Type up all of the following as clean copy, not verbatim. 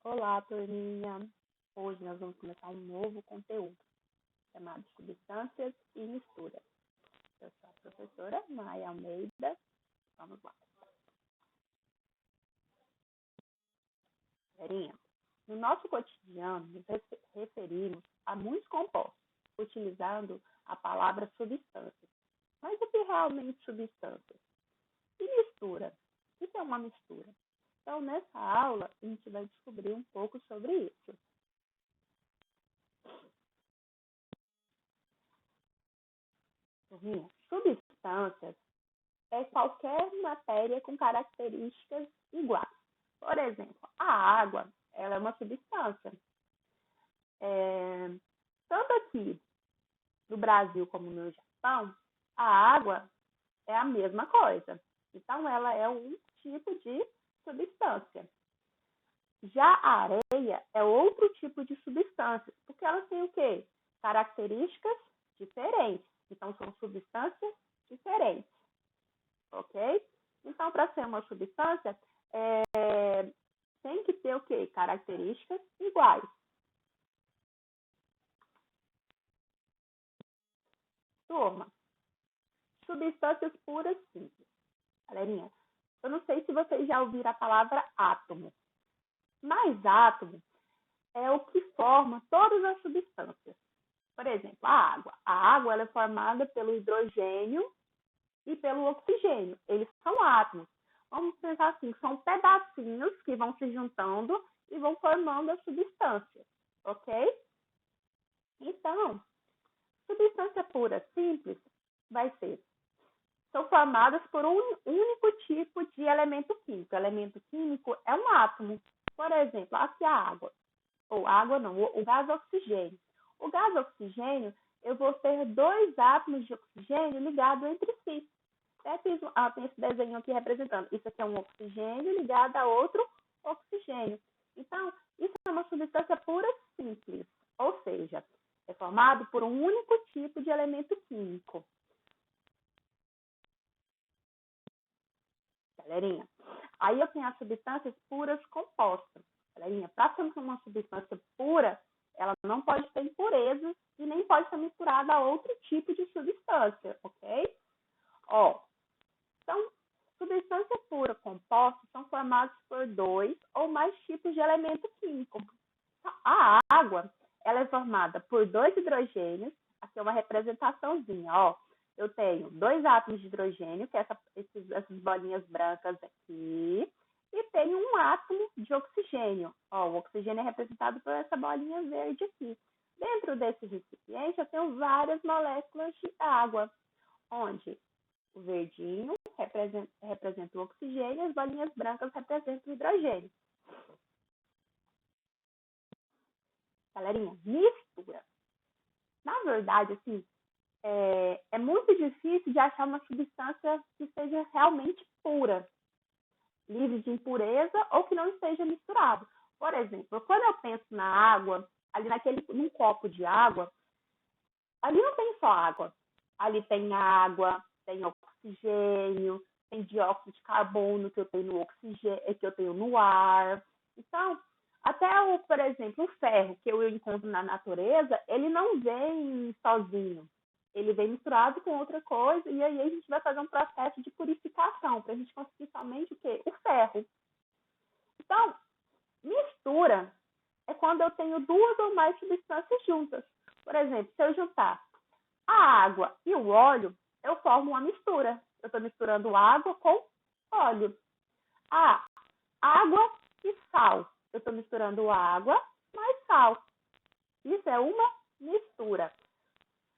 Olá, turminha! Hoje nós vamos começar um novo conteúdo chamado Substâncias e Misturas. Eu sou a professora Maia Almeida. Vamos lá. Galerinha, no nosso cotidiano, nos referimos a muitos compostos, utilizando a palavra substâncias. Mas o que é realmente substâncias? E mistura? O que é uma mistura? Então, nessa aula, a gente vai descobrir um pouco sobre isso. Substâncias é qualquer matéria com características iguais. Por exemplo, a água, ela é uma substância. Tanto aqui no Brasil como no Japão, a água é a mesma coisa. Então, ela é um tipo de substância. Já a areia é outro tipo de substância, porque elas têm o quê? Características diferentes. Então, são substâncias diferentes. Ok? Então, para ser uma substância, tem que ter o quê? Características iguais. Turma, substâncias puras simples. Galerinha, eu não sei se vocês já ouviram a palavra átomo, mas átomo é o que forma todas as substâncias. Por exemplo, a água. A água ela é formada pelo hidrogênio e pelo oxigênio. Eles são átomos. Vamos pensar assim, são pedacinhos que vão se juntando e vão formando a substância, ok? Então, substância pura simples são formadas por um único tipo de elemento químico. O elemento químico é um átomo. Por exemplo, aqui a água. Ou água não, o gás oxigênio. O gás oxigênio, eu vou ter dois átomos de oxigênio ligados entre si. Tem esse desenho aqui representando. Isso aqui é um oxigênio ligado a outro oxigênio. Então, isso é uma substância pura simples. Ou seja, é formado por um único tipo de elemento químico. Galerinha, aí eu tenho as substâncias puras compostas. Galerinha, para ser uma substância pura, ela não pode ter impurezas e nem pode ser misturada a outro tipo de substância, ok? Então, substância pura composta são formados por dois ou mais tipos de elemento químico. A água, ela é formada por dois hidrogênios. Aqui é uma representaçãozinha, ó. Eu tenho dois átomos de hidrogênio, que é essas bolinhas brancas aqui, e tenho um átomo de oxigênio. Ó, o oxigênio é representado por essa bolinha verde aqui. Dentro desse recipiente, eu tenho várias moléculas de água, onde o verdinho representa o oxigênio e as bolinhas brancas representam o hidrogênio. Galerinha, mistura. Na verdade, assim, é muito difícil de achar uma substância que seja realmente pura, livre de impureza ou que não esteja misturado. Por exemplo, quando eu penso na água, ali num copo de água, ali não tem só água. Ali tem água, tem oxigênio, tem dióxido de carbono que eu tenho no oxigênio, que eu tenho no ar. Então, até por exemplo, o ferro que eu encontro na natureza, ele não vem sozinho. Ele vem misturado com outra coisa e aí a gente vai fazer um processo de purificação para a gente conseguir somente o quê? O ferro. Então, mistura é quando eu tenho duas ou mais substâncias juntas. Por exemplo, se eu juntar a água e o óleo, eu formo uma mistura. Eu estou misturando água com óleo. Água e sal. Eu estou misturando água mais sal. Isso é uma mistura.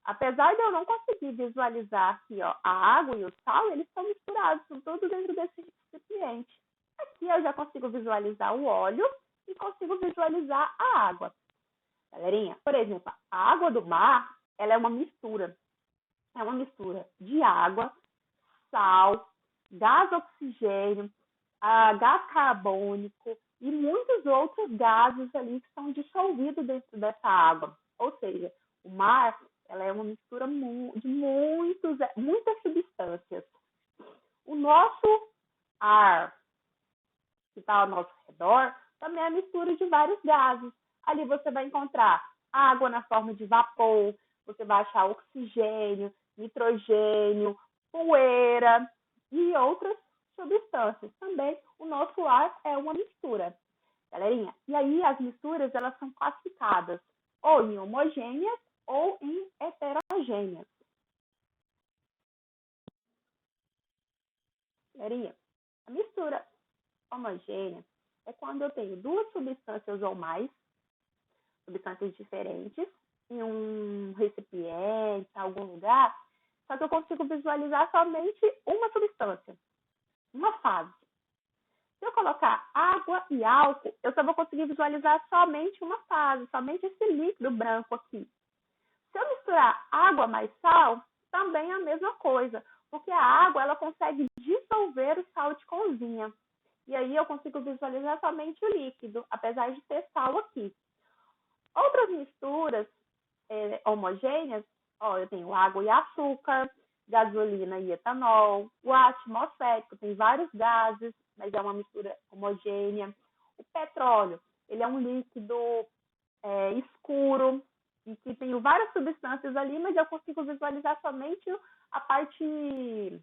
Apesar de eu não conseguir visualizar aqui, ó, a água e o sal, eles estão misturados, estão todos dentro desse recipiente. Aqui eu já consigo visualizar o óleo e consigo visualizar a água. Galerinha, por exemplo, a água do mar, ela é uma mistura. É uma mistura de água, sal, gás oxigênio, gás carbônico e muitos outros gases ali que são dissolvidos dentro dessa água. Ou seja, o mar ela é uma mistura de muitas substâncias. O nosso ar, que está ao nosso redor, também é a mistura de vários gases. Ali você vai encontrar água na forma de vapor, você vai achar oxigênio, nitrogênio, poeira e outras substâncias. Também o nosso ar é uma mistura, galerinha. E aí as misturas elas são classificadas ou em homogêneas ou em heterogêneas. Galerinha, a mistura homogênea é quando eu tenho duas substâncias ou mais, substâncias diferentes, em um recipiente, em algum lugar, só que eu consigo visualizar somente uma substância, uma fase. Se eu colocar água e álcool, eu só vou conseguir visualizar somente uma fase, somente esse líquido branco aqui. Se eu misturar água mais sal, também é a mesma coisa, porque a água ela consegue dissolver o sal de cozinha. E aí eu consigo visualizar somente o líquido, apesar de ter sal aqui. Outras misturas homogêneas, eu tenho água e açúcar, gasolina e etanol, o ar atmosférico tem vários gases, mas é uma mistura homogênea. O petróleo, ele é um líquido escuro, e que tem várias substâncias ali, mas eu consigo visualizar somente a parte,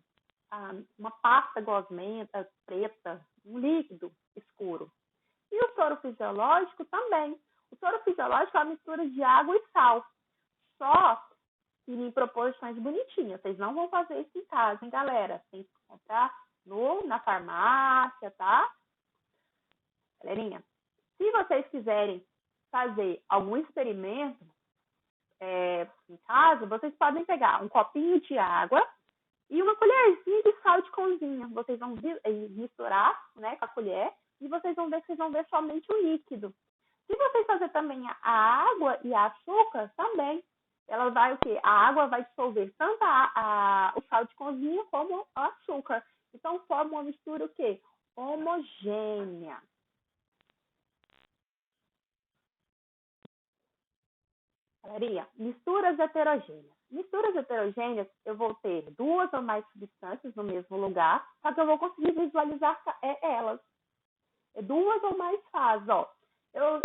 uma pasta gosmenta, preta, um líquido escuro. E o soro fisiológico também. O soro fisiológico é uma mistura de água e sal, só que em proporções bonitinhas. Vocês não vão fazer isso em casa, hein, galera? Tem que comprar na farmácia, tá? Galerinha, se vocês quiserem fazer algum experimento em casa, vocês podem pegar um copinho de água e uma colherzinha de sal de cozinha. Vocês vão misturar, né, com a colher e vocês vão ver somente o líquido. Se vocês fazerem também a água e a açúcar, também, ela vai o quê? A água vai dissolver tanto o sal de cozinha como o açúcar. Então, forma uma mistura o quê? Homogênea. Galerinha, misturas heterogêneas. Misturas heterogêneas, eu vou ter duas ou mais substâncias no mesmo lugar, só que eu vou conseguir visualizar elas. Duas ou mais fases, ó.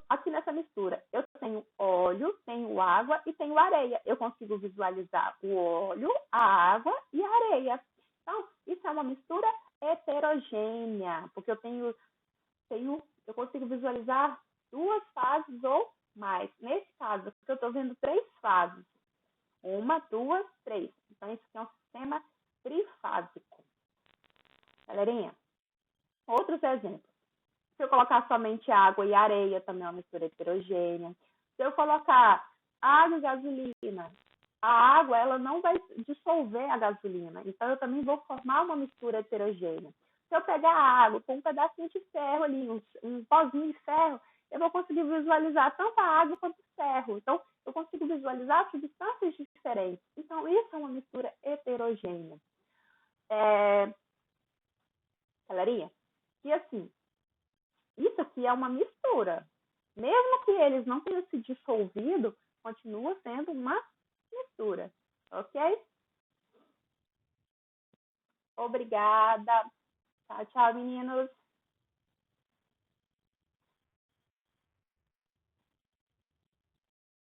Aqui nessa mistura, eu tenho óleo, tenho água e tenho areia. Eu consigo visualizar o óleo, a água e a areia. Então, isso é uma mistura heterogênea, porque eu consigo visualizar duas fases ou mais. Nesse caso, aqui eu estou vendo três fases. Uma, duas, três. Então, isso aqui é um sistema trifásico. Galerinha, outros exemplos. Se eu colocar somente água e areia, também é uma mistura heterogênea. Se eu colocar água e gasolina, a água ela não vai dissolver a gasolina. Então, eu também vou formar uma mistura heterogênea. Se eu pegar a água com um pedacinho de ferro ali, um pozinho de ferro, eu vou conseguir visualizar tanto a água quanto o ferro. Então, eu consigo visualizar substâncias diferentes. Então, isso é uma mistura heterogênea. Galerinha, e assim, isso aqui é uma mistura. Mesmo que eles não tenham se dissolvido, continua sendo uma mistura. Ok? Obrigada. Tchau, tchau, meninos.